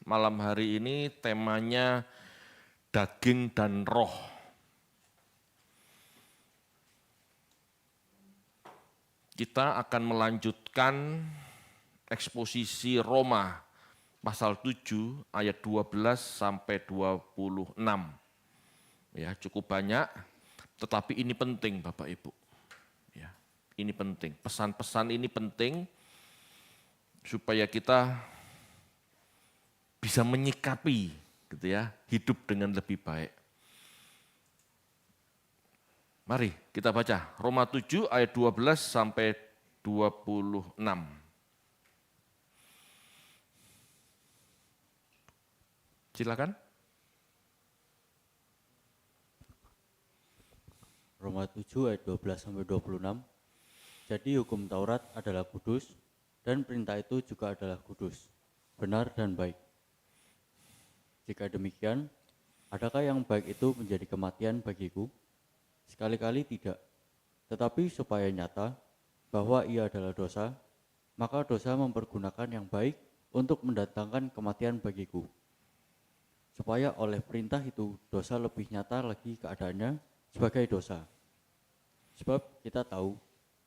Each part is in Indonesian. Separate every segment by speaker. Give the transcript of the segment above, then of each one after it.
Speaker 1: malam hari ini temanya daging dan roh. Kita akan melanjutkan eksposisi Roma pasal 7 ayat 12 sampai 26. Ya, cukup banyak, tetapi ini penting Bapak Ibu. Ya, ini penting, pesan-pesan ini penting supaya kita bisa menyikapi gitu ya, hidup dengan lebih baik. Mari kita baca Roma 7 ayat 12 sampai 26. Silakan.
Speaker 2: Roma 7 ayat 12 sampai 26. Jadi hukum Taurat adalah kudus dan perintah itu juga adalah kudus, benar dan baik. Jika demikian, adakah yang baik itu menjadi kematian bagiku? Sekali-kali tidak. Tetapi supaya nyata bahwa ia adalah dosa, maka dosa mempergunakan yang baik untuk mendatangkan kematian bagiku. Supaya oleh perintah itu dosa lebih nyata lagi keadaannya sebagai dosa. Sebab kita tahu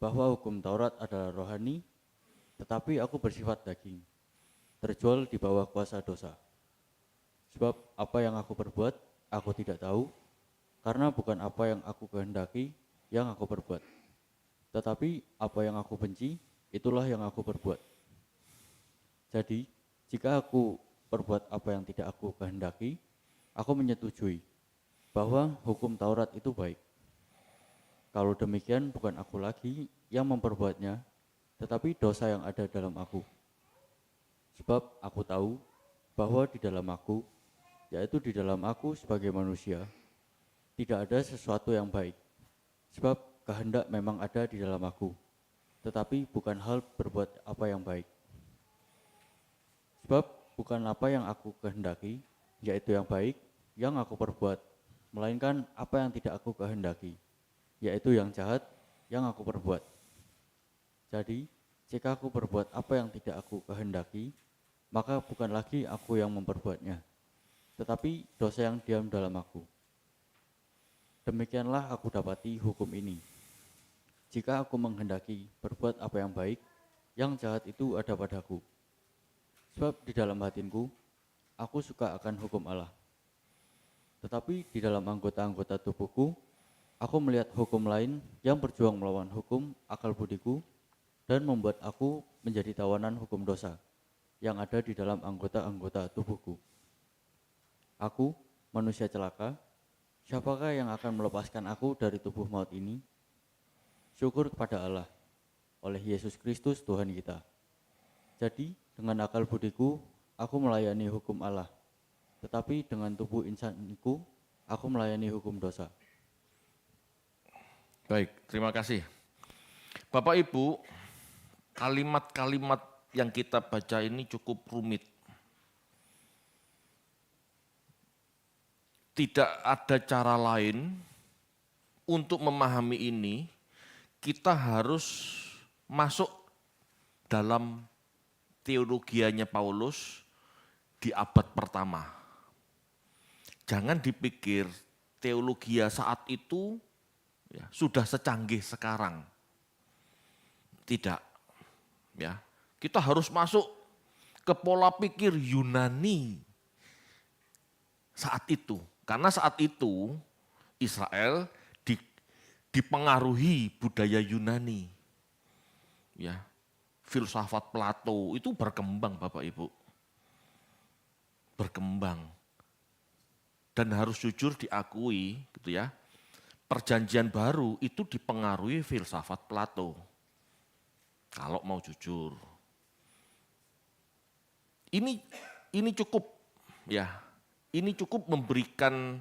Speaker 2: bahwa hukum Taurat adalah rohani, tetapi aku bersifat daging, terjual di bawah kuasa dosa. Sebab apa yang aku perbuat, aku tidak tahu, karena bukan apa yang aku kehendaki yang aku perbuat. Tetapi apa yang aku benci, itulah yang aku perbuat. Jadi, jika aku perbuat apa yang tidak aku kehendaki, aku menyetujui bahwa hukum Taurat itu baik. Kalau demikian bukan aku lagi yang memperbuatnya, tetapi dosa yang ada dalam aku. Sebab aku tahu bahwa di dalam aku, yaitu di dalam aku sebagai manusia, tidak ada sesuatu yang baik. Sebab kehendak memang ada di dalam aku, tetapi bukan hal berbuat apa yang baik. Sebab bukan apa yang aku kehendaki, yaitu yang baik, yang aku perbuat, melainkan apa yang tidak aku kehendaki, yaitu yang jahat, yang aku perbuat. Jadi, jika aku berbuat apa yang tidak aku kehendaki, maka bukan lagi aku yang memperbuatnya, tetapi dosa yang diam dalam aku. Demikianlah aku dapati hukum ini. Jika aku menghendaki berbuat apa yang baik, yang jahat itu ada padaku. Sebab di dalam batinku, aku suka akan hukum Allah. Tetapi di dalam anggota-anggota tubuhku, aku melihat hukum lain yang berjuang melawan hukum akal budiku dan membuat aku menjadi tawanan hukum dosa yang ada di dalam anggota-anggota tubuhku. Aku, manusia celaka, siapakah yang akan melepaskan aku dari tubuh maut ini? Syukur kepada Allah, oleh Yesus Kristus Tuhan kita. Jadi, dengan akal budiku, aku melayani hukum Allah. Tetapi dengan tubuh insanku, aku melayani hukum dosa.
Speaker 1: Baik, terima kasih. Bapak Ibu, kalimat-kalimat yang kita baca ini cukup rumit. Tidak ada cara lain untuk memahami ini, kita harus masuk dalam teologianya Paulus di abad pertama. Jangan dipikir teologia saat itu ya, sudah secanggih sekarang. Tidak. Ya, kita harus masuk ke pola pikir Yunani saat itu. Karena saat itu Israel dipengaruhi budaya Yunani. Ya, filsafat Plato itu berkembang Bapak Ibu. Berkembang. Dan harus jujur diakui gitu ya. Perjanjian baru itu dipengaruhi filsafat Plato. Kalau mau jujur. Ini cukup ya. Ini cukup memberikan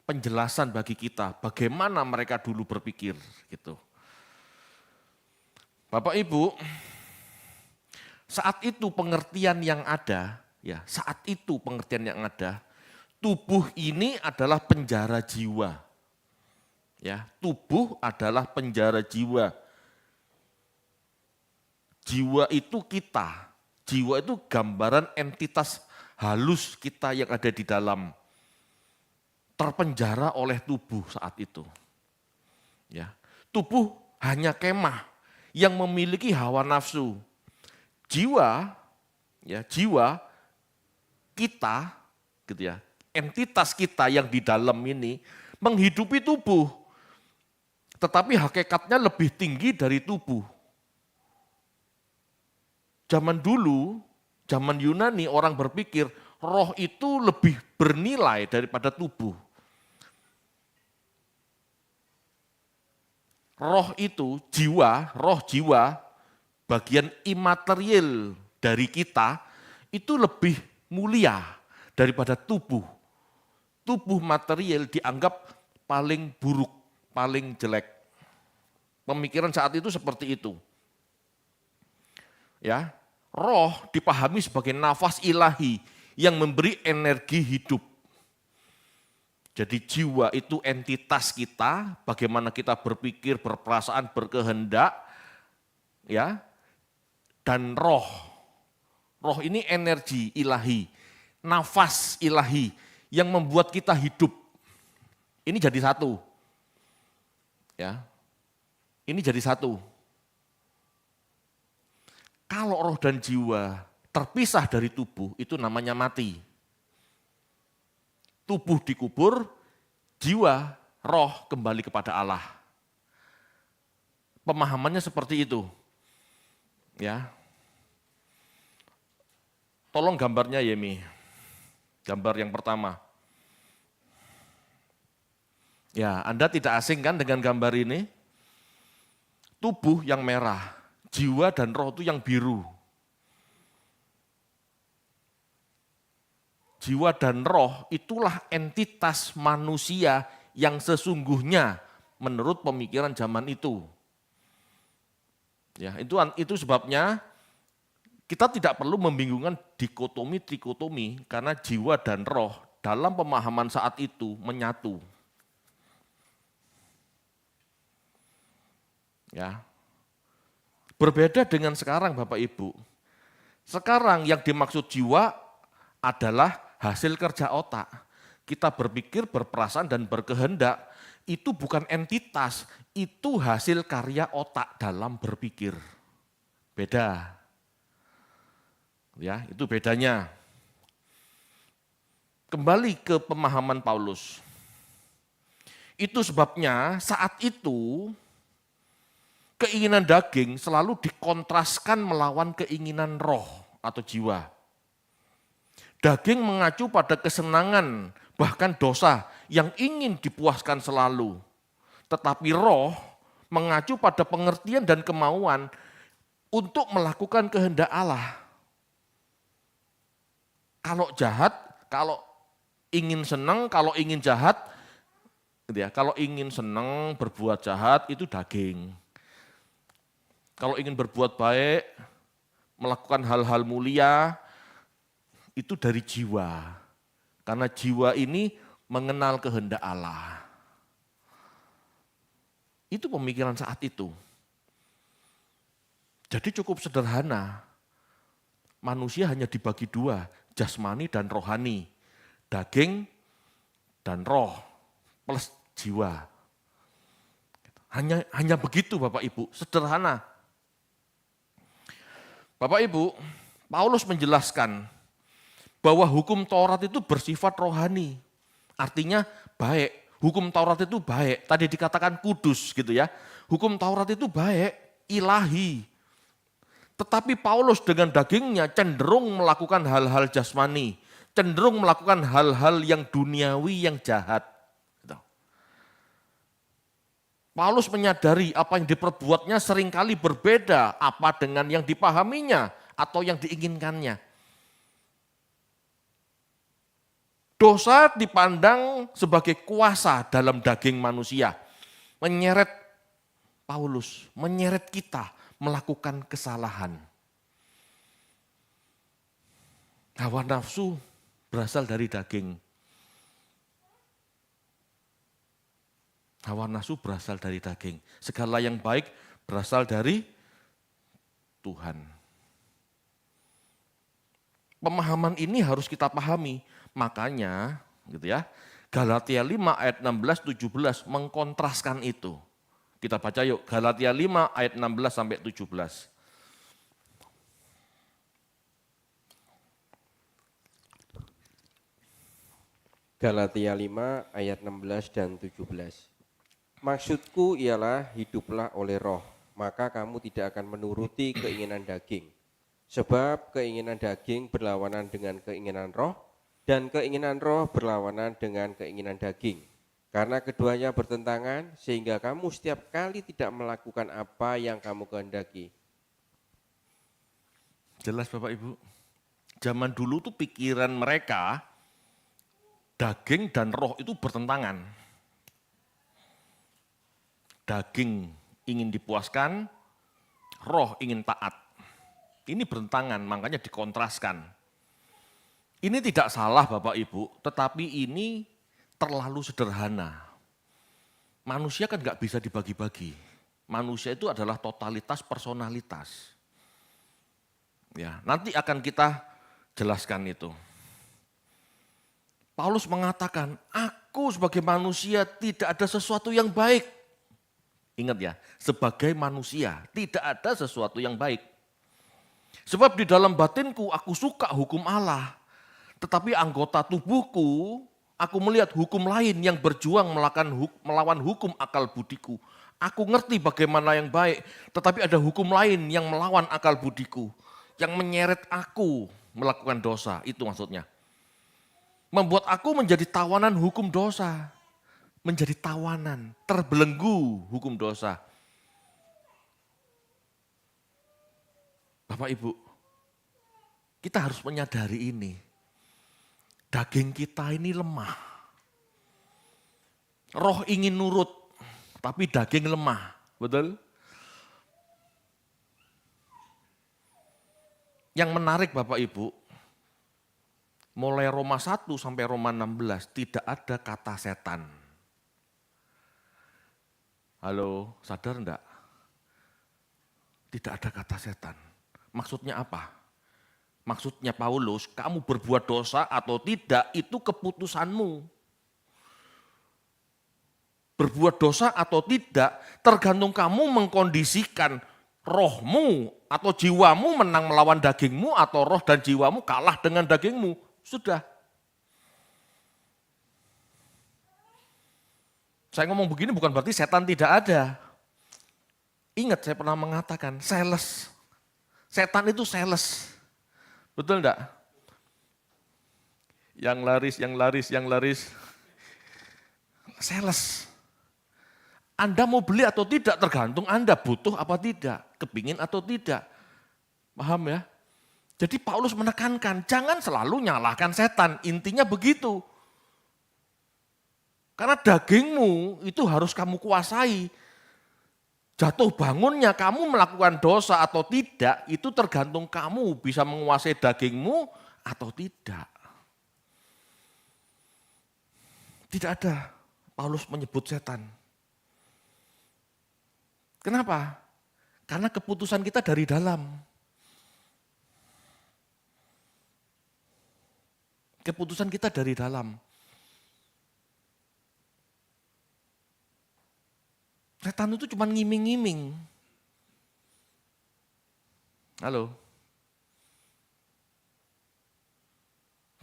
Speaker 1: penjelasan bagi kita bagaimana mereka dulu berpikir gitu. Bapak Ibu, saat itu pengertian yang ada, ya, saat itu pengertian yang ada, tubuh ini adalah penjara jiwa. Ya, tubuh adalah penjara jiwa. Jiwa itu kita. Jiwa itu gambaran entitas halus kita yang ada di dalam terpenjara oleh tubuh saat itu. Ya, tubuh hanya kemah yang memiliki hawa nafsu. Jiwa, ya, jiwa kita, gitu ya, entitas kita yang di dalam ini menghidupi tubuh, tetapi hakikatnya lebih tinggi dari tubuh. Zaman dulu, zaman Yunani orang berpikir roh itu lebih bernilai daripada tubuh. Roh itu, jiwa, roh jiwa, bagian imaterial dari kita itu lebih mulia daripada tubuh. Tubuh material dianggap paling buruk, paling jelek. Pemikiran saat itu seperti itu. Ya, roh dipahami sebagai nafas ilahi yang memberi energi hidup. Jadi jiwa itu entitas kita, bagaimana kita berpikir, berperasaan, berkehendak, ya. Dan roh. Roh ini energi ilahi, nafas ilahi yang membuat kita hidup. Ini jadi satu. Ya. Ini jadi satu. Kalau roh dan jiwa terpisah dari tubuh, itu namanya mati. Tubuh dikubur, jiwa, roh kembali kepada Allah. Pemahamannya seperti itu. Ya. Tolong gambarnya Yemi. Gambar yang pertama. Ya, Anda tidak asing kan dengan gambar ini? Tubuh yang merah, jiwa dan roh itu yang biru. Jiwa dan roh itulah entitas manusia yang sesungguhnya menurut pemikiran zaman itu. Ya, itu sebabnya kita tidak perlu membingungkan dikotomi, trikotomi karena jiwa dan roh dalam pemahaman saat itu menyatu. Ya. Berbeda dengan sekarang Bapak Ibu. Sekarang yang dimaksud jiwa adalah hasil kerja otak. Kita berpikir, berperasaan, dan berkehendak, itu bukan entitas, itu hasil karya otak dalam berpikir. Beda. Ya, itu bedanya. Kembali ke pemahaman Paulus. Itu sebabnya saat itu keinginan daging selalu dikontraskan melawan keinginan roh atau jiwa. Daging mengacu pada kesenangan, bahkan dosa yang ingin dipuaskan selalu. Tetapi roh mengacu pada pengertian dan kemauan untuk melakukan kehendak Allah. Kalau jahat, kalau ingin senang, kalau ingin jahat, gitu ya, kalau ingin senang berbuat jahat itu daging. Kalau ingin berbuat baik, melakukan hal-hal mulia, itu dari jiwa. Karena jiwa ini mengenal kehendak Allah. Itu pemikiran saat itu. Jadi cukup sederhana. Manusia hanya dibagi dua, jasmani dan rohani. Daging dan roh plus jiwa. Hanya begitu Bapak Ibu, sederhana. Bapak Ibu, Paulus menjelaskan bahwa hukum Taurat itu bersifat rohani. Artinya baik, hukum Taurat itu baik. Tadi dikatakan kudus gitu ya. Hukum Taurat itu baik, ilahi. Tetapi Paulus dengan dagingnya cenderung melakukan hal-hal jasmani. Cenderung melakukan hal-hal yang duniawi, yang jahat. Paulus menyadari apa yang diperbuatnya seringkali berbeda apa dengan yang dipahaminya atau yang diinginkannya. Dosa dipandang sebagai kuasa dalam daging manusia. Menyeret Paulus, menyeret kita melakukan kesalahan. Hawa nafsu berasal dari daging. Hawa nafsu berasal dari daging. Segala yang baik berasal dari Tuhan. Pemahaman ini harus kita pahami. Makanya gitu ya, Galatia 5 ayat 16-17 mengkontraskan itu. Kita baca yuk, Galatia 5 ayat 16 sampai 17.
Speaker 3: Galatia 5 ayat 16 dan 17. Maksudku ialah hiduplah oleh roh, maka kamu tidak akan menuruti keinginan daging. Sebab keinginan daging berlawanan dengan keinginan roh, dan keinginan roh berlawanan dengan keinginan daging. Karena keduanya bertentangan, sehingga kamu setiap kali tidak melakukan apa yang kamu kehendaki.
Speaker 1: Jelas Bapak Ibu? Zaman dulu tuh pikiran mereka, daging dan roh itu bertentangan. Daging ingin dipuaskan, roh ingin taat. Ini bertentangan, makanya dikontraskan. Ini tidak salah Bapak Ibu, tetapi ini terlalu sederhana. Manusia kan nggak bisa dibagi-bagi. Manusia itu adalah totalitas personalitas. Ya, nanti akan kita jelaskan itu. Paulus mengatakan, aku sebagai manusia tidak ada sesuatu yang baik. Ingat ya, sebagai manusia tidak ada sesuatu yang baik. Sebab di dalam batinku aku suka hukum Allah. Tetapi anggota tubuhku, aku melihat hukum lain yang berjuang melawan hukum akal budiku. Aku ngerti bagaimana yang baik, tetapi ada hukum lain yang melawan akal budiku. Yang menyeret aku melakukan dosa, itu maksudnya. Membuat aku menjadi tawanan hukum dosa. Menjadi tawanan, terbelenggu hukum dosa. Bapak Ibu, kita harus menyadari ini. Daging kita ini lemah. Roh ingin nurut, tapi daging lemah. Betul? Yang menarik Bapak Ibu, mulai Roma 1 sampai Roma 16 tidak ada kata setan. Halo, sadar enggak? Tidak ada kata setan. Maksudnya apa? Maksudnya Paulus, kamu berbuat dosa atau tidak itu keputusanmu. Berbuat dosa atau tidak tergantung kamu mengkondisikan rohmu atau jiwamu menang melawan dagingmu atau roh dan jiwamu kalah dengan dagingmu. Sudah. Saya ngomong begini bukan berarti setan tidak ada. Ingat saya pernah mengatakan, sales. Setan itu sales. Betul enggak? Yang laris. Sales. Anda mau beli atau tidak tergantung Anda butuh apa tidak, kepingin atau tidak. Paham ya? Jadi Paulus menekankan, jangan selalu nyalahkan setan, intinya begitu. Karena dagingmu itu harus kamu kuasai. Jatuh bangunnya kamu melakukan dosa atau tidak, itu tergantung kamu bisa menguasai dagingmu atau tidak. Tidak ada Paulus menyebut setan. Kenapa? Karena keputusan kita dari dalam. Keputusan kita dari dalam. Setan itu cuma ngiming-ngiming. Halo?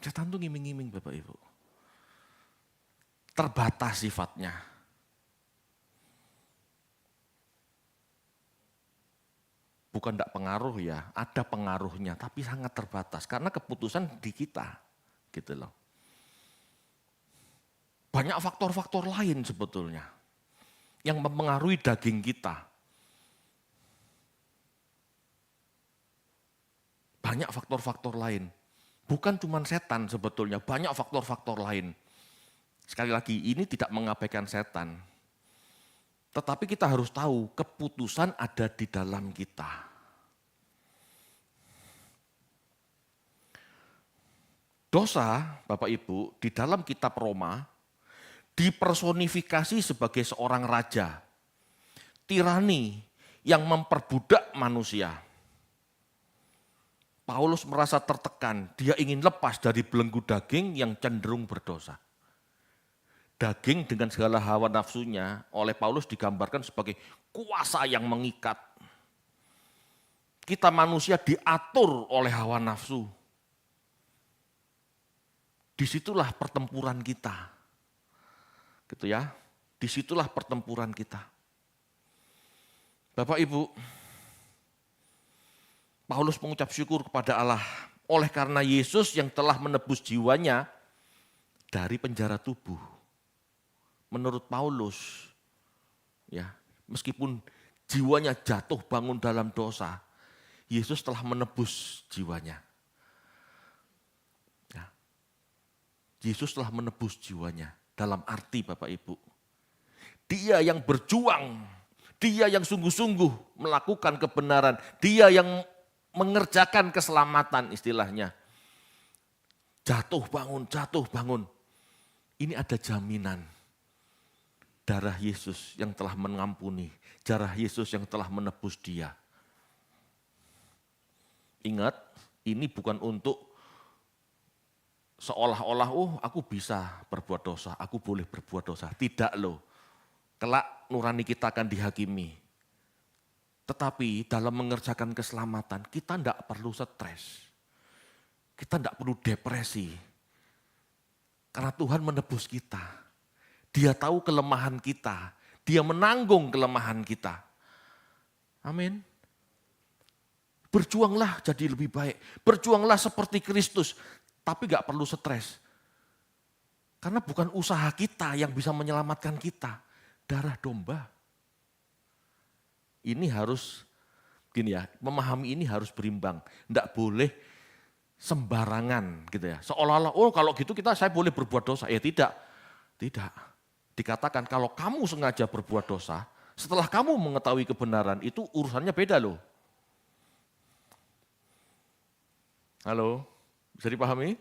Speaker 1: Setan itu ngiming-ngiming Bapak Ibu. Terbatas sifatnya. Bukan tidak pengaruh ya, ada pengaruhnya, tapi sangat terbatas. Karena keputusan di kita. Gitu loh. Banyak faktor-faktor lain sebetulnya yang mempengaruhi daging kita. Banyak faktor-faktor lain. Bukan cuma setan sebetulnya, banyak faktor-faktor lain. Sekali lagi, ini tidak mengabaikan setan. Tetapi kita harus tahu, keputusan ada di dalam kita. Dosa, Bapak Ibu, di dalam kitab Roma, dipersonifikasi sebagai seorang raja, tirani yang memperbudak manusia. Paulus merasa tertekan, dia ingin lepas dari belenggu daging yang cenderung berdosa. Daging dengan segala hawa nafsunya oleh Paulus digambarkan sebagai kuasa yang mengikat. Kita manusia diatur oleh hawa nafsu. Disitulah pertempuran kita. Gitu ya, disitulah pertempuran kita. Bapak Ibu, Paulus mengucap syukur kepada Allah oleh karena Yesus yang telah menebus jiwanya dari penjara tubuh. Menurut Paulus, ya, meskipun jiwanya jatuh bangun dalam dosa, Yesus telah menebus jiwanya. Ya. Yesus telah menebus jiwanya dalam arti Bapak Ibu. Dia yang berjuang, dia yang sungguh-sungguh melakukan kebenaran, dia yang mengerjakan keselamatan istilahnya. Jatuh bangun. Ini ada jaminan. Darah Yesus yang telah mengampuni, darah Yesus yang telah menebus dia. Ingat, ini bukan untuk seolah-olah, aku bisa berbuat dosa, aku boleh berbuat dosa. Tidak loh, kelak nurani kita akan dihakimi. Tetapi dalam mengerjakan keselamatan, kita tidak perlu stres. Kita tidak perlu depresi. Karena Tuhan menebus kita. Dia tahu kelemahan kita. Dia menanggung kelemahan kita. Amin. Berjuanglah jadi lebih baik. Berjuanglah seperti Kristus. Tapi gak perlu stres. Karena bukan usaha kita yang bisa menyelamatkan kita. Darah domba. Ini harus, gini ya, memahami ini harus berimbang. Tidak boleh sembarangan gitu ya. Seolah-olah, kalau gitu saya boleh berbuat dosa. Ya tidak. Dikatakan kalau kamu sengaja berbuat dosa, setelah kamu mengetahui kebenaran itu urusannya beda loh. Halo, bisa dipahami?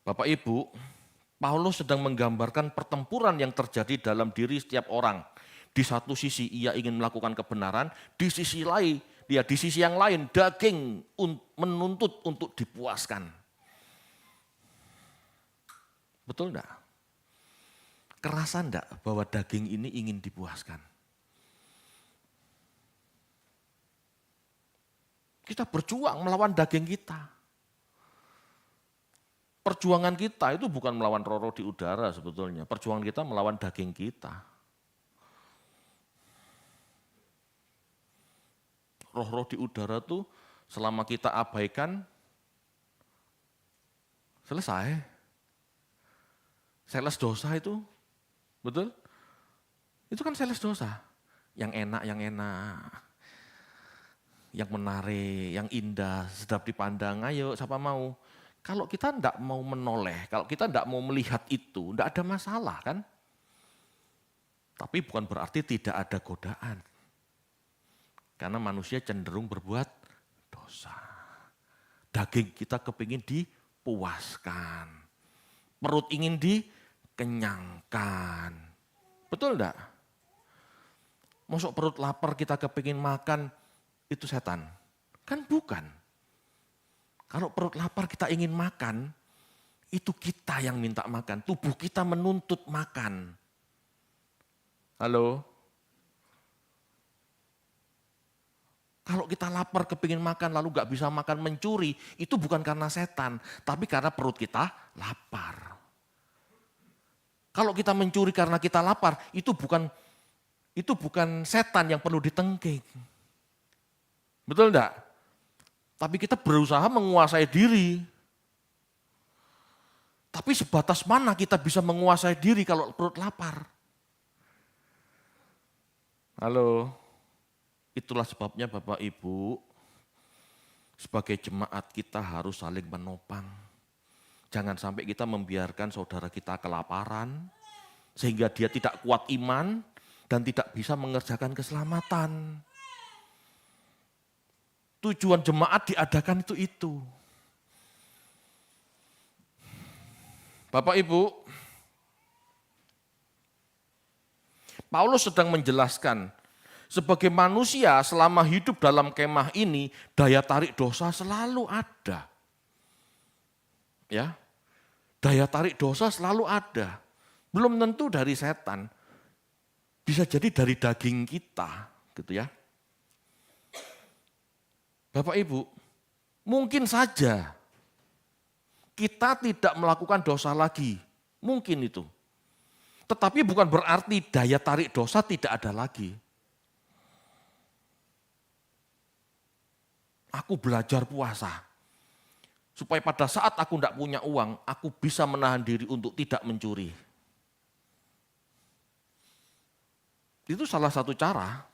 Speaker 1: Bapak Ibu, Paulus sedang menggambarkan pertempuran yang terjadi dalam diri setiap orang. Di satu sisi ia ingin melakukan kebenaran, di sisi yang lain daging menuntut untuk dipuaskan. Betul enggak? Kerasa enggak bahwa daging ini ingin dipuaskan? Kita berjuang melawan daging kita. Perjuangan kita itu bukan melawan roh-roh di udara sebetulnya. Perjuangan kita melawan daging kita. Roh-roh di udara tuh selama kita abaikan, selesai. Sales dosa itu, betul? Itu kan sales dosa. Yang enak. Yang menarik, yang indah, sedap dipandang, ayo siapa mau. Kalau kita tidak mau menoleh, kalau kita tidak mau melihat itu, tidak ada masalah kan. Tapi bukan berarti tidak ada godaan. Karena manusia cenderung berbuat dosa. Daging kita kepingin dipuaskan. Perut ingin dikenyangkan. Betul enggak? Masuk perut lapar kita kepingin makan, itu setan. Kan bukan. Kalau perut lapar kita ingin makan, itu kita yang minta makan. Tubuh kita menuntut makan. Halo? Kalau kita lapar kepingin makan lalu gak bisa makan mencuri, itu bukan karena setan, tapi karena perut kita lapar. Kalau kita mencuri karena kita lapar, itu bukan setan yang perlu ditengking. Betul enggak? Tapi kita berusaha menguasai diri. Tapi sebatas mana kita bisa menguasai diri kalau perut lapar? Halo, itulah sebabnya Bapak Ibu, sebagai jemaat kita harus saling menopang. Jangan sampai kita membiarkan saudara kita kelaparan, sehingga dia tidak kuat iman dan tidak bisa mengerjakan keselamatan. Tujuan jemaat diadakan itu. Bapak Ibu, Paulus sedang menjelaskan Sebagai manusia selama hidup dalam kemah ini, daya tarik dosa selalu ada. Ya. Daya tarik dosa selalu ada. Belum tentu dari setan. Bisa jadi dari daging kita, gitu ya. Bapak Ibu, mungkin saja kita tidak melakukan dosa lagi. Mungkin itu. Tetapi bukan berarti daya tarik dosa tidak ada lagi. Aku belajar puasa. Supaya pada saat aku tidak punya uang, aku bisa menahan diri untuk tidak mencuri. Itu salah satu cara.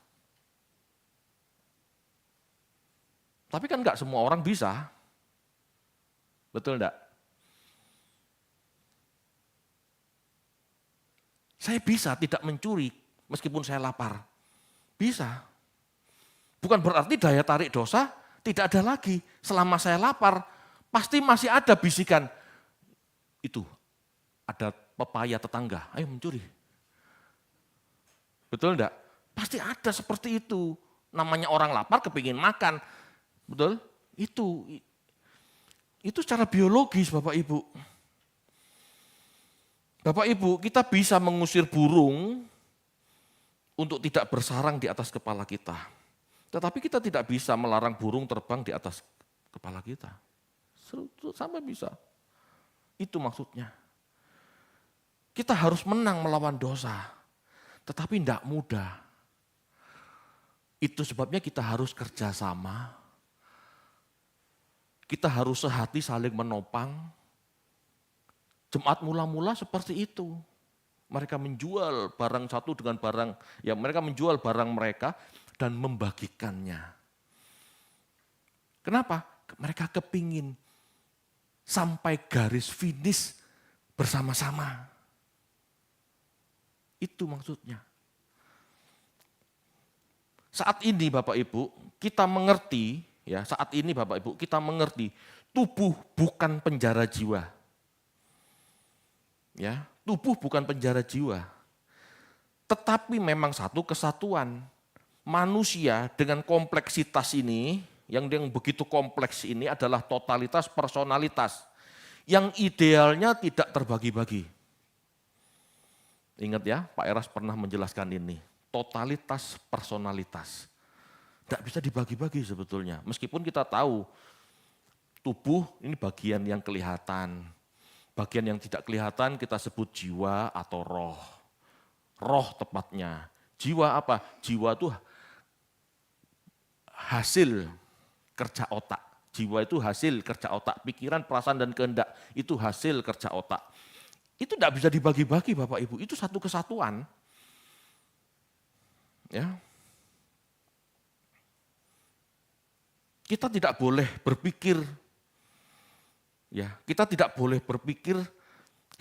Speaker 1: Tapi kan enggak semua orang bisa. Betul enggak? Saya bisa tidak mencuri meskipun saya lapar. Bisa. Bukan berarti daya tarik dosa tidak ada lagi. Selama saya lapar, pasti masih ada bisikan. Itu, ada pepaya tetangga, ayo mencuri. Betul enggak? Pasti ada seperti itu. Namanya orang lapar kepingin makan. Betul? Itu secara biologis Bapak Ibu. Bapak Ibu, kita bisa mengusir burung untuk tidak bersarang di atas kepala kita. Tetapi kita tidak bisa melarang burung terbang di atas kepala kita. Sama bisa. Itu maksudnya. Kita harus menang melawan dosa. Tetapi tidak mudah. Itu sebabnya kita harus kerjasama. Kita harus sehati saling menopang. Jemaat mula-mula seperti itu. Mereka menjual barang satu dengan barang, ya mereka menjual barang mereka dan membagikannya. Kenapa? Mereka kepingin sampai garis finish bersama-sama. Itu maksudnya. Saat ini Bapak Ibu, kita mengerti, ya saat ini Bapak Ibu, kita mengerti tubuh bukan penjara jiwa. Ya, tubuh bukan penjara jiwa. Tetapi memang satu kesatuan. Manusia dengan kompleksitas ini, yang begitu kompleks ini adalah totalitas personalitas. Yang idealnya tidak terbagi-bagi. Ingat ya, Pak Eras pernah menjelaskan ini. Totalitas personalitas. Tidak bisa dibagi-bagi sebetulnya. Meskipun kita tahu tubuh ini bagian yang kelihatan. Bagian yang tidak kelihatan kita sebut jiwa atau roh. Roh tepatnya. Jiwa apa? Jiwa itu hasil kerja otak. Jiwa itu hasil kerja otak. Pikiran, perasaan, dan kehendak itu hasil kerja otak. Itu tidak bisa dibagi-bagi Bapak Ibu. Itu satu kesatuan. Ya. Kita tidak boleh berpikir, ya, kita tidak boleh berpikir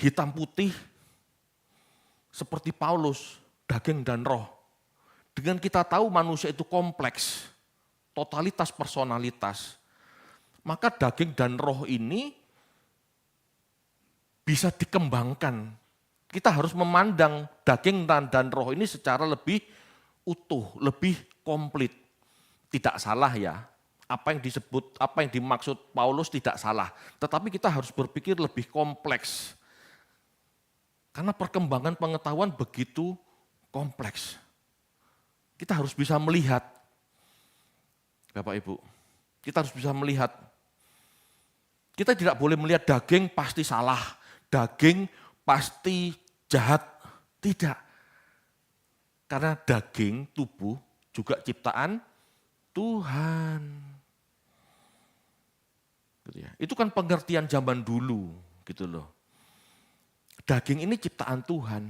Speaker 1: hitam putih seperti Paulus, daging dan roh. Dengan kita tahu manusia itu kompleks, totalitas personalitas, maka daging dan roh ini bisa dikembangkan. Kita harus memandang daging dan roh ini secara lebih utuh, lebih komplit. Tidak salah ya, apa yang dimaksud Paulus tidak salah. Tetapi kita harus berpikir lebih kompleks. Karena perkembangan pengetahuan begitu kompleks. Kita harus bisa melihat, Bapak Ibu, kita harus bisa melihat. Kita tidak boleh melihat daging pasti salah, daging pasti jahat. Tidak. Karena daging, tubuh juga ciptaan Tuhan. Gitu ya. Itu kan pengertian zaman dulu gitu loh. Daging ini ciptaan Tuhan.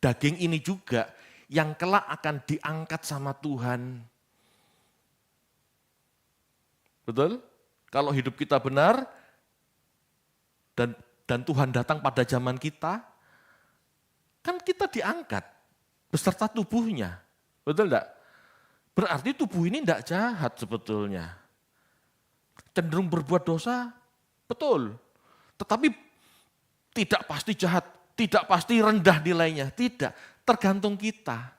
Speaker 1: Daging ini juga yang kelak akan diangkat sama Tuhan. Betul? Kalau hidup kita benar dan Tuhan datang pada zaman kita, kan kita diangkat beserta tubuhnya. Betul enggak? Berarti tubuh ini enggak jahat sebetulnya. Cenderung berbuat dosa, betul. Tetapi tidak pasti jahat, tidak pasti rendah nilainya, tidak. Tergantung kita.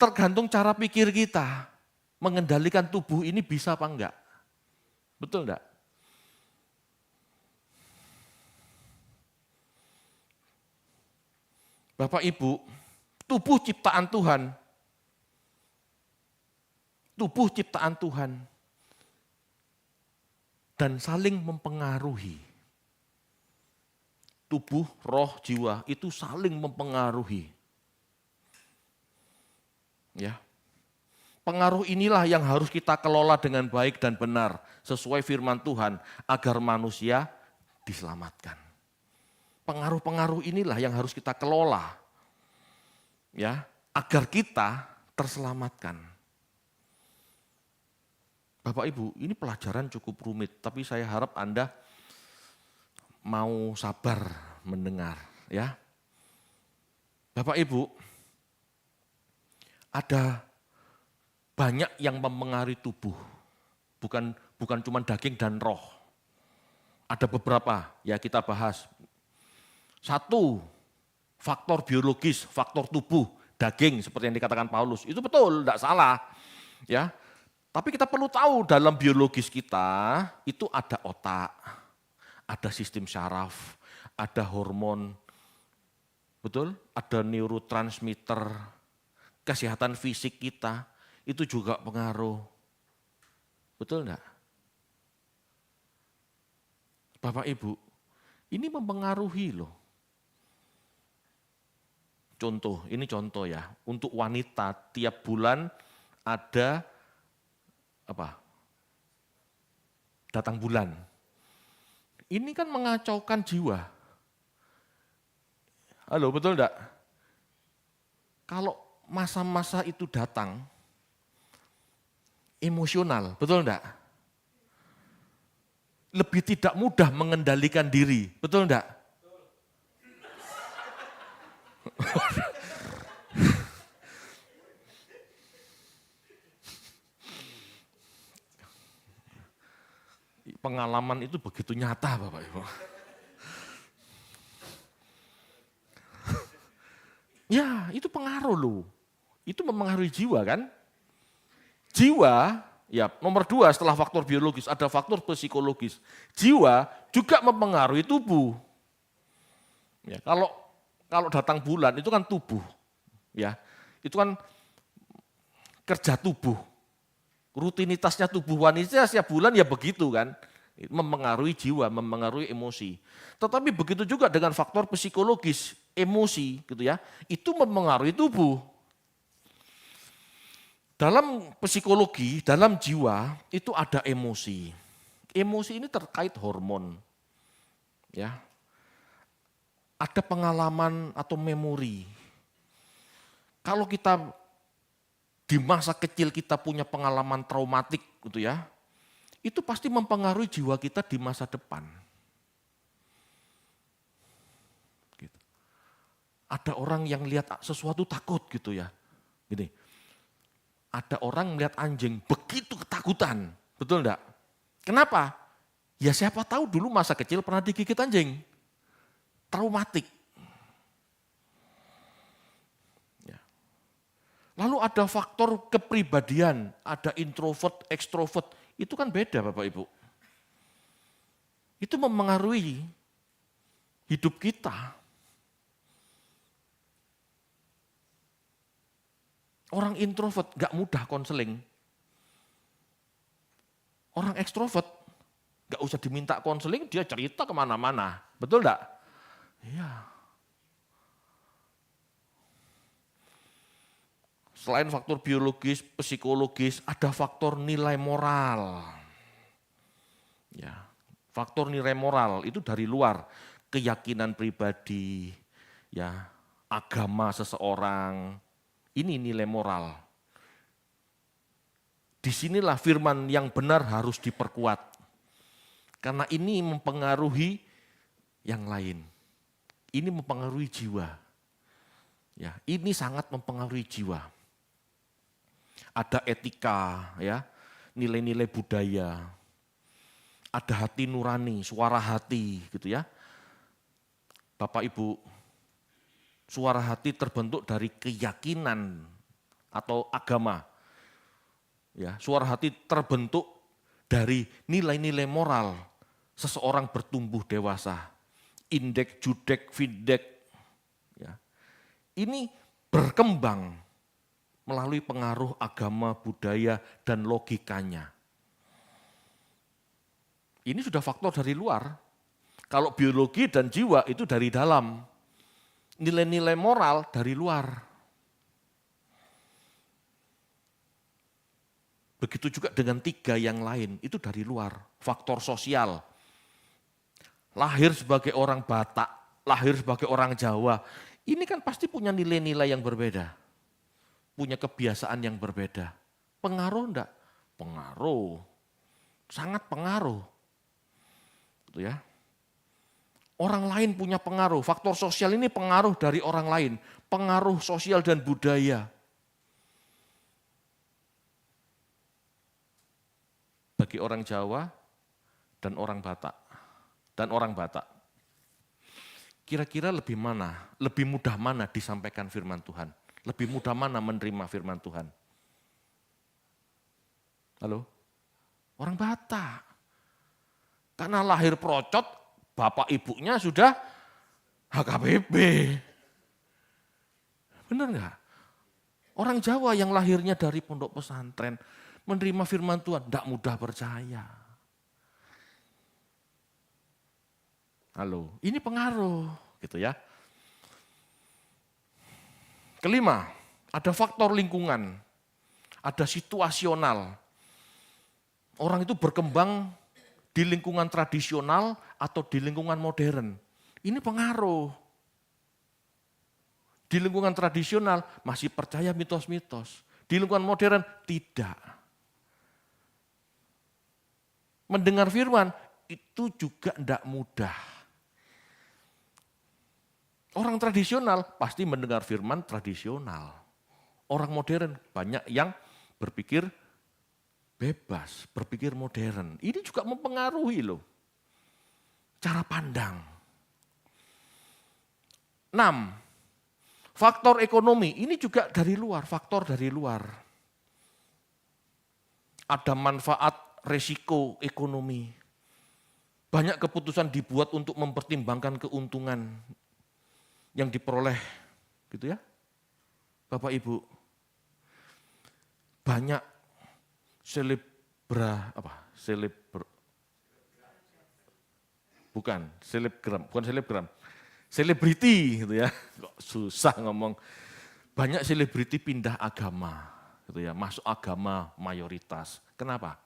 Speaker 1: tergantung cara pikir kita. Mengendalikan tubuh ini bisa apa enggak? Betul enggak? Bapak Ibu, tubuh ciptaan Tuhan. Tubuh ciptaan Tuhan. Dan saling mempengaruhi. Tubuh, roh, jiwa itu saling mempengaruhi. Ya. Pengaruh inilah yang harus kita kelola dengan baik dan benar sesuai firman Tuhan agar manusia diselamatkan. Pengaruh-pengaruh inilah yang harus kita kelola ya, agar kita terselamatkan. Bapak Ibu, ini pelajaran cukup rumit, tapi saya harap Anda mau sabar mendengar ya. Bapak Ibu, ada banyak yang mempengaruhi tubuh. Bukan cuma daging dan roh. Ada beberapa, ya kita bahas. Satu, faktor biologis, faktor tubuh, daging seperti yang dikatakan Paulus. Itu betul, tidak salah. Ya. Tapi kita perlu tahu dalam biologis kita itu ada otak, ada sistem syaraf, ada hormon, betul? Ada neurotransmitter, kesehatan fisik kita itu juga pengaruh. Betul enggak? Bapak Ibu, ini mempengaruhi loh. Contoh, ini contoh ya. Untuk wanita tiap bulan ada datang bulan. Ini kan mengacaukan jiwa. Halo, betul enggak? Kalau masa-masa itu datang, emosional, betul enggak? Lebih tidak mudah mengendalikan diri, betul enggak? Pengalaman itu begitu nyata Bapak Ibu. Ya, itu pengaruh loh. Itu mempengaruhi jiwa kan? Jiwa, ya nomor 2 setelah faktor biologis, ada faktor psikologis. Jiwa juga mempengaruhi tubuh. Ya, kalau datang bulan itu kan tubuh. Ya, itu kan kerja tubuh. Rutinitasnya tubuh wanita setiap bulan ya begitu kan. Mempengaruhi jiwa, mempengaruhi emosi. Tetapi begitu juga dengan faktor psikologis, emosi gitu ya. Itu mempengaruhi tubuh. Dalam psikologi, dalam jiwa itu ada emosi. Emosi ini terkait hormon. Ya. Ada pengalaman atau memori. Kalau kita di masa kecil kita punya pengalaman traumatik gitu ya, itu pasti mempengaruhi jiwa kita di masa depan. Gitu. Ada orang yang lihat sesuatu takut gitu ya. Gini, ada orang melihat anjing begitu ketakutan, betul enggak? Kenapa? Ya siapa tahu dulu masa kecil pernah digigit anjing. Traumatik. Lalu ada faktor kepribadian, ada introvert, ekstrovert, itu kan beda Bapak Ibu. Itu mempengaruhi hidup kita. Orang introvert gak mudah konseling. Orang ekstrovert gak usah diminta konseling, dia cerita kemana-mana. Betul gak? Iya. Selain faktor biologis, psikologis, ada faktor nilai moral. Ya, faktor nilai moral itu dari luar, keyakinan pribadi, ya, agama seseorang. Ini nilai moral. Disinilah firman yang benar harus diperkuat. Karena ini mempengaruhi yang lain. Ini mempengaruhi jiwa. Ya, ini sangat mempengaruhi jiwa. Ada etika, ya, nilai-nilai budaya, ada hati nurani, suara hati, gitu ya. Bapak Ibu, suara hati terbentuk dari keyakinan atau agama. Ya, suara hati terbentuk dari nilai-nilai moral seseorang bertumbuh dewasa. Indek, judek, fidek. Ya. Ini berkembang melalui pengaruh agama, budaya, dan logikanya. Ini sudah faktor dari luar. Kalau biologi dan jiwa itu dari dalam. Nilai-nilai moral dari luar. Begitu juga dengan 3 yang lain, itu dari luar. Faktor sosial. Lahir sebagai orang Batak, lahir sebagai orang Jawa. Ini kan pasti punya nilai-nilai yang berbeda. Punya kebiasaan yang berbeda. Pengaruh enggak? Pengaruh. Sangat pengaruh. Gitu ya. Orang lain punya pengaruh. Faktor sosial ini pengaruh dari orang lain. Pengaruh sosial dan budaya. Bagi orang Jawa dan orang Batak. Kira-kira lebih mudah mana disampaikan firman Tuhan? Lebih mudah mana menerima firman Tuhan? Halo? Orang Batak. Karena lahir procot, bapak ibunya sudah HKBP. Benar enggak? Orang Jawa yang lahirnya dari pondok pesantren, menerima firman Tuhan, tidak mudah percaya. Halo, ini pengaruh gitu ya. Kelima, ada faktor lingkungan, ada situasional. Orang itu berkembang di lingkungan tradisional atau di lingkungan modern. Ini pengaruh. Di lingkungan tradisional masih percaya mitos-mitos. Di lingkungan modern tidak. Mendengar firman itu juga tidak mudah. Orang tradisional pasti mendengar firman tradisional. Orang modern banyak yang berpikir bebas, berpikir modern. Ini juga mempengaruhi loh cara pandang. 6. Faktor ekonomi, ini juga dari luar, faktor dari luar. Ada manfaat resiko ekonomi. Banyak keputusan dibuat untuk mempertimbangkan keuntungan yang diperoleh, gitu ya. Bapak Ibu, banyak selebriti gitu ya. Kok susah ngomong. Banyak selebriti pindah agama, gitu ya, masuk agama mayoritas. Kenapa?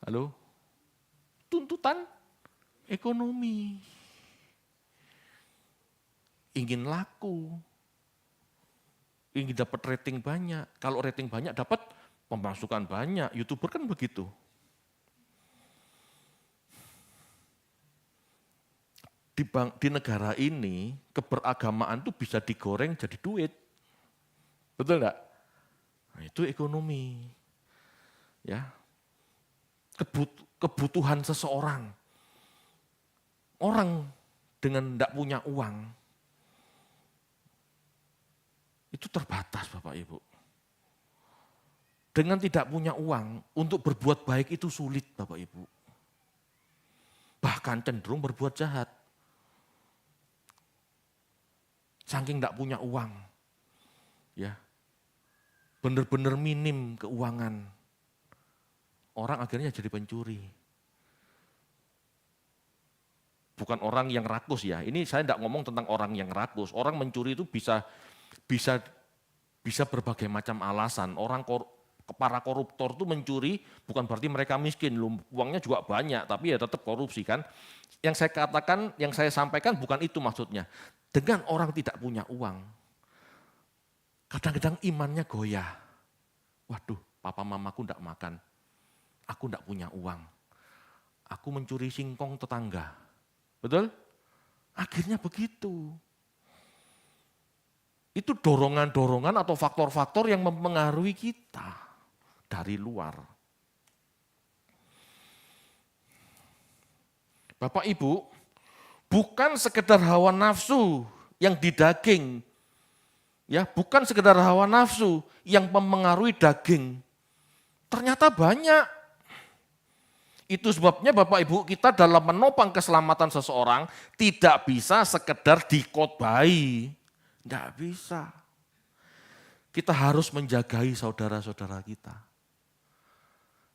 Speaker 1: Halo? Tuntutan ekonomi. Ingin laku. Ingin dapat rating banyak. Kalau rating banyak dapat pemasukan banyak. YouTuber kan begitu. Di negara ini keberagamaan itu bisa digoreng jadi duit. Betul enggak? Nah, itu ekonomi. Ya. Kebutuhan seseorang. Orang dengan tidak punya uang itu terbatas Bapak Ibu. Dengan tidak punya uang untuk berbuat baik itu sulit Bapak Ibu. Bahkan cenderung berbuat jahat. Saking tidak punya uang. Ya. Benar-benar minim keuangan. Orang akhirnya jadi pencuri. Bukan orang yang rakus ya. Ini saya tidak ngomong tentang orang yang rakus. Orang mencuri itu bisa berbagai macam alasan. Para koruptor itu mencuri bukan berarti mereka miskin, uangnya juga banyak, tapi ya tetap korupsi kan. Yang saya katakan, yang saya sampaikan bukan itu maksudnya. Dengan orang tidak punya uang, kadang-kadang imannya goyah. Waduh, papa mamaku tidak makan, aku tidak punya uang. Aku mencuri singkong tetangga. Betul? Akhirnya begitu. Itu dorongan-dorongan atau faktor-faktor yang mempengaruhi kita dari luar. Bapak Ibu, bukan sekedar hawa nafsu yang di daging Ya, bukan sekedar hawa nafsu yang mempengaruhi daging. Ternyata banyak. Itu sebabnya Bapak Ibu kita dalam menopang keselamatan seseorang tidak bisa sekedar dikhotbahi. Tidak bisa. Kita harus menjagai saudara-saudara kita.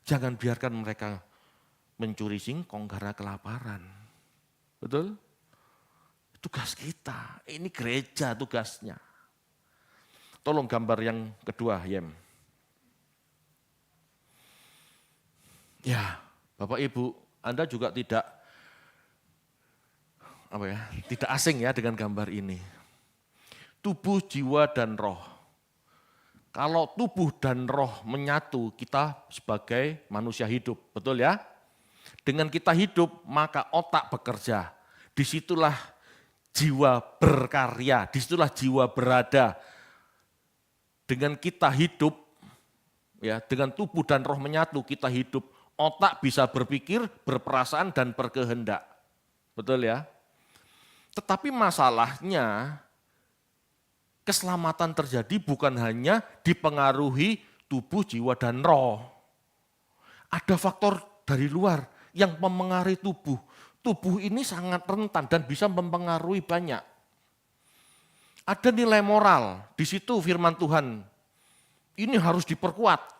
Speaker 1: Jangan biarkan mereka mencuri singkong karena kelaparan. Betul? Tugas kita, ini gereja tugasnya. Tolong gambar yang kedua, Yem. Ya, Bapak Ibu, Anda juga tidak tidak asing ya dengan gambar ini. Tubuh, jiwa, dan roh. Kalau tubuh dan roh menyatu, kita sebagai manusia hidup, betul ya? Dengan kita hidup, maka otak bekerja. Disitulah jiwa berkarya, disitulah jiwa berada. Dengan kita hidup, ya, dengan tubuh dan roh menyatu, kita hidup. Otak bisa berpikir, berperasaan, dan berkehendak. Betul ya? Tetapi masalahnya, keselamatan terjadi bukan hanya dipengaruhi tubuh, jiwa, dan roh. Ada faktor dari luar yang mempengaruhi tubuh. Tubuh ini sangat rentan dan bisa mempengaruhi banyak. Ada nilai moral, di situ firman Tuhan. Ini harus diperkuat.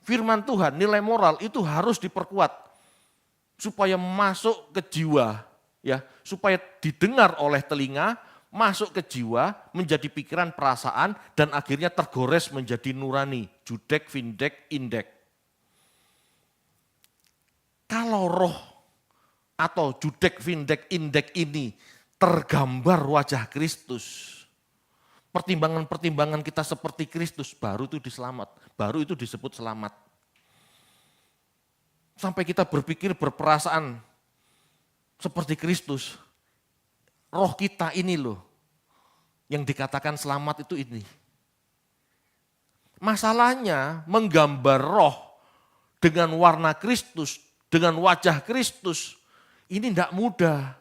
Speaker 1: Firman Tuhan, nilai moral itu harus diperkuat supaya masuk ke jiwa, ya, supaya didengar oleh telinga, masuk ke jiwa, menjadi pikiran, perasaan, dan akhirnya tergores menjadi nurani, judek, vindek, indek. Kalau roh atau judek, vindek, indek ini tergambar wajah Kristus, pertimbangan-pertimbangan kita seperti Kristus, baru itu diselamat, baru itu disebut selamat. Sampai kita berpikir, berperasaan seperti Kristus, roh kita ini loh, yang dikatakan selamat itu ini. Masalahnya menggambar roh dengan warna Kristus, dengan wajah Kristus, ini tidak mudah.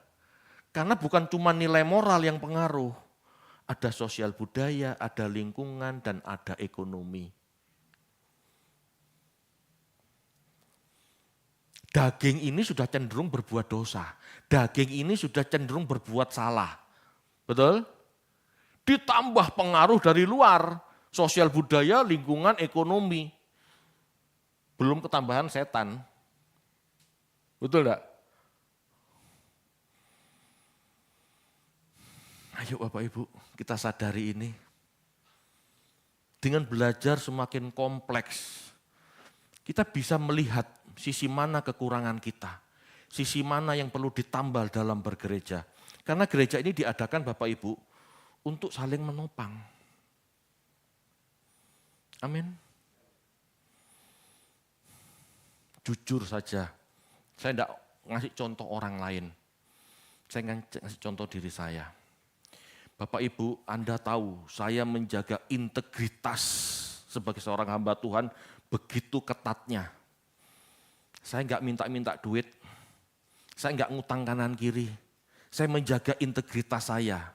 Speaker 1: Karena bukan cuma nilai moral yang pengaruh. Ada sosial budaya, ada lingkungan, dan ada ekonomi. Daging ini sudah cenderung berbuat dosa. Daging ini sudah cenderung berbuat salah. Betul? Ditambah pengaruh dari luar. Sosial budaya, lingkungan, ekonomi. Belum ketambahan setan. Betul enggak? Ayo Bapak Ibu, kita sadari ini. Dengan belajar semakin kompleks, kita bisa melihat sisi mana kekurangan kita, sisi mana yang perlu ditambal dalam bergereja. Karena gereja ini diadakan Bapak Ibu untuk saling menopang. Amin. Jujur saja, saya tidak ngasih contoh orang lain. Saya ngasih contoh diri saya. Bapak Ibu, Anda tahu saya menjaga integritas sebagai seorang hamba Tuhan begitu ketatnya. Saya enggak minta-minta duit, saya enggak ngutang kanan kiri, saya menjaga integritas saya.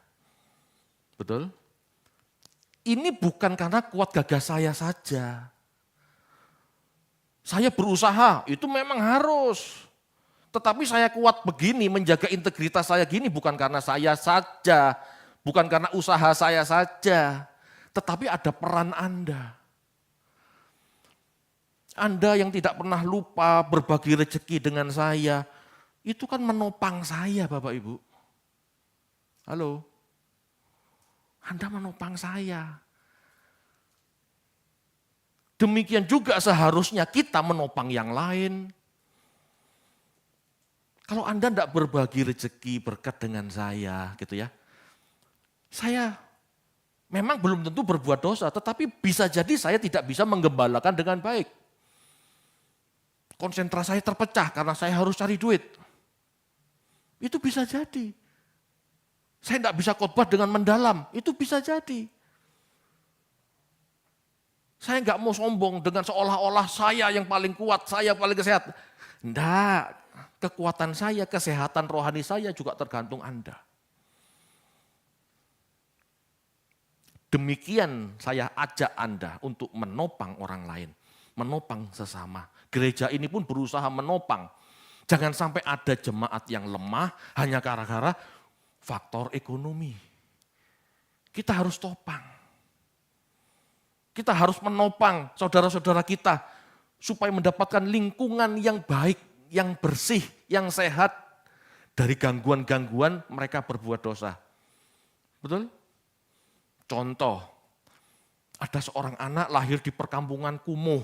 Speaker 1: Betul? Ini bukan karena kuat gagah saya saja. Saya berusaha, itu memang harus. Tetapi saya kuat begini, menjaga integritas saya gini bukan karena saya saja. Bukan karena usaha saya saja, tetapi ada peran Anda. Anda yang tidak pernah lupa berbagi rezeki dengan saya, itu kan menopang saya Bapak Ibu. Halo? Anda menopang saya. Demikian juga seharusnya kita menopang yang lain. Kalau Anda tidak berbagi rezeki berkat dengan saya gitu ya. Saya memang belum tentu berbuat dosa, tetapi bisa jadi saya tidak bisa menggembalakan dengan baik. Konsentrasi saya terpecah karena saya harus cari duit. Itu bisa jadi. Saya tidak bisa khotbah dengan mendalam, itu bisa jadi. Saya nggak mau sombong dengan seolah-olah saya yang paling kuat, saya paling sehat. Tidak, kekuatan saya, kesehatan rohani saya juga tergantung Anda. Demikian saya ajak Anda untuk menopang orang lain, menopang sesama. Gereja ini pun berusaha menopang. Jangan sampai ada jemaat yang lemah hanya gara-gara faktor ekonomi. Kita harus topang. Kita harus menopang saudara-saudara kita supaya mendapatkan lingkungan yang baik, yang bersih, yang sehat dari gangguan-gangguan mereka berbuat dosa. Betul? Contoh, ada seorang anak lahir di perkampungan kumuh,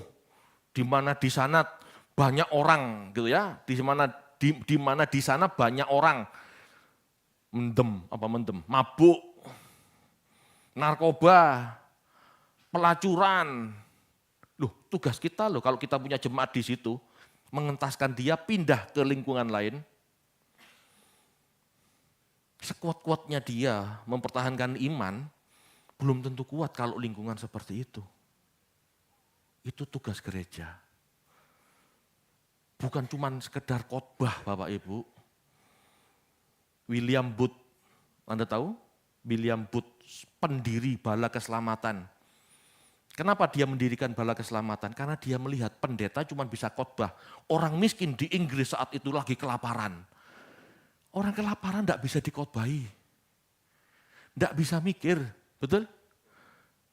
Speaker 1: di mana di sana banyak orang, gitu ya, di mana di sana banyak orang mabuk, narkoba, pelacuran. Loh, tugas kita loh kalau kita punya jemaat di situ, mengentaskan dia pindah ke lingkungan lain. Sekuat-kuatnya dia mempertahankan iman, belum tentu kuat kalau lingkungan seperti itu. Itu tugas gereja. Bukan cuma sekedar khotbah Bapak Ibu. William Booth, Anda tahu? William Booth, pendiri Bala Keselamatan. Kenapa dia mendirikan Bala Keselamatan? Karena dia melihat pendeta cuma bisa khotbah. Orang miskin di Inggris saat itu lagi kelaparan. Orang kelaparan tidak bisa dikhotbahi. Tidak bisa mikir, betul?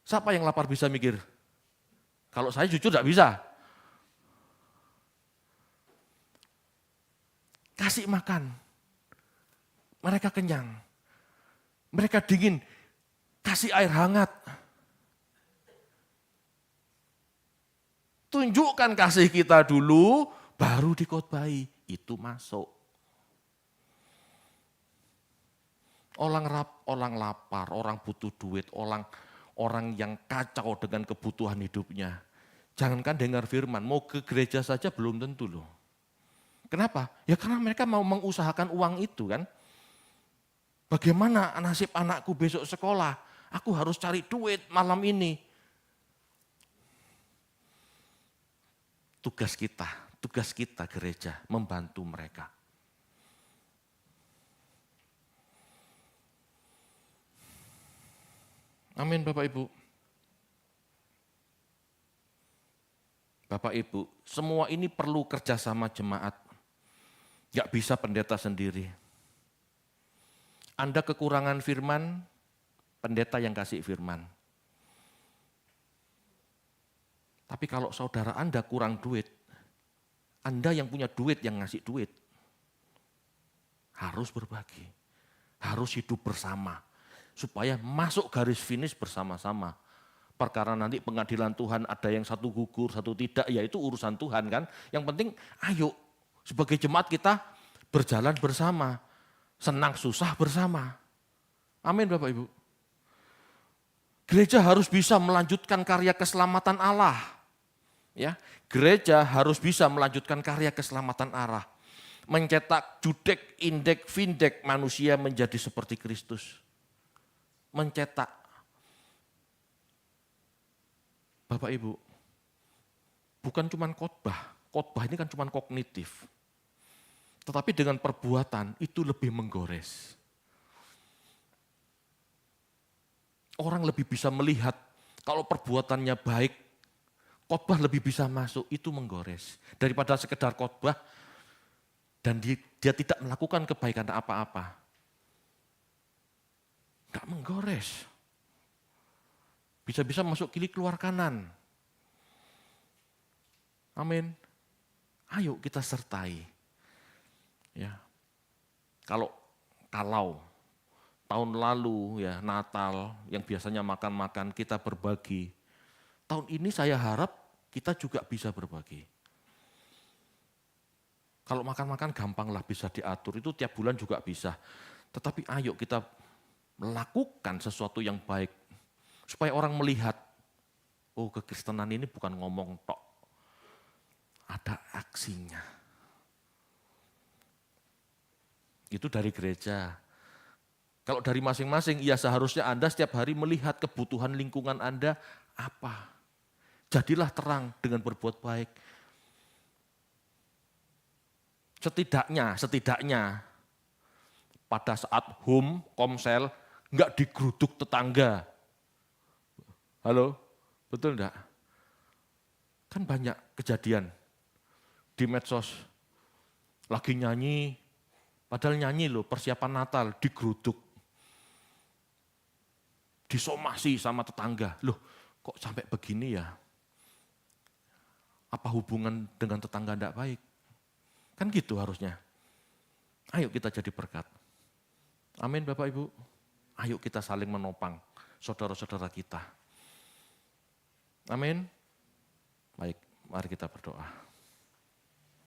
Speaker 1: Siapa yang lapar bisa mikir? Kalau saya jujur tidak bisa. Kasih makan. Mereka kenyang. Mereka dingin. Kasih air hangat. Tunjukkan kasih kita dulu, baru dikhotbahi. Itu masuk. Orang lapar, orang butuh duit, orang yang kacau dengan kebutuhan hidupnya. Jangankan dengar firman, mau ke gereja saja belum tentu loh. Kenapa? Ya karena mereka mau mengusahakan uang itu kan. Bagaimana nasib anakku besok sekolah? Aku harus cari duit malam ini. Tugas kita gereja membantu mereka. Amin Bapak Ibu. Bapak Ibu, semua ini perlu kerjasama jemaat. Gak bisa pendeta sendiri. Anda kekurangan firman, pendeta yang kasih firman. Tapi kalau saudara Anda kurang duit, Anda yang punya duit yang ngasih duit. Harus berbagi, harus hidup bersama. Supaya masuk garis finish bersama-sama. Perkara nanti pengadilan Tuhan ada yang satu gugur, satu tidak, ya itu urusan Tuhan kan. Yang penting ayo sebagai jemaat kita berjalan bersama. Senang susah bersama. Amin Bapak Ibu. Gereja harus bisa melanjutkan karya keselamatan Allah. Ya, gereja harus bisa melanjutkan karya keselamatan Allah. Mencetak judek, indek, vindek manusia menjadi seperti Kristus. Mencetak. Bapak Ibu, bukan cuma khotbah ini kan cuma kognitif. Tetapi dengan perbuatan itu lebih menggores. Orang lebih bisa melihat kalau perbuatannya baik, khotbah lebih bisa masuk, itu menggores. Daripada sekedar khotbah dan dia tidak melakukan kebaikan apa-apa. Enggak menggores. Bisa-bisa masuk kiri keluar kanan. Amin. Ayo kita sertai. Ya. Kalau tahun lalu ya Natal yang biasanya makan-makan kita berbagi. Tahun ini saya harap kita juga bisa berbagi. Kalau makan-makan gampang lah bisa diatur, itu tiap bulan juga bisa. Tetapi ayo kita melakukan sesuatu yang baik. Supaya orang melihat, oh kekristenan ini bukan ngomong tok. Ada aksinya. Itu dari gereja. Kalau dari masing-masing, ya seharusnya Anda setiap hari melihat kebutuhan lingkungan Anda apa. Jadilah terang dengan berbuat baik. Setidaknya pada saat home, komsel, enggak digeruduk tetangga. Halo, betul enggak? Kan banyak kejadian di medsos, lagi nyanyi, padahal nyanyi loh persiapan Natal, digeruduk, disomasi sama tetangga. Loh kok sampai begini ya? Apa hubungan dengan tetangga enggak baik? Kan gitu harusnya. Ayo kita jadi berkat. Amin Bapak Ibu. Ayo kita saling menopang saudara-saudara kita. Amin. Baik, mari kita berdoa.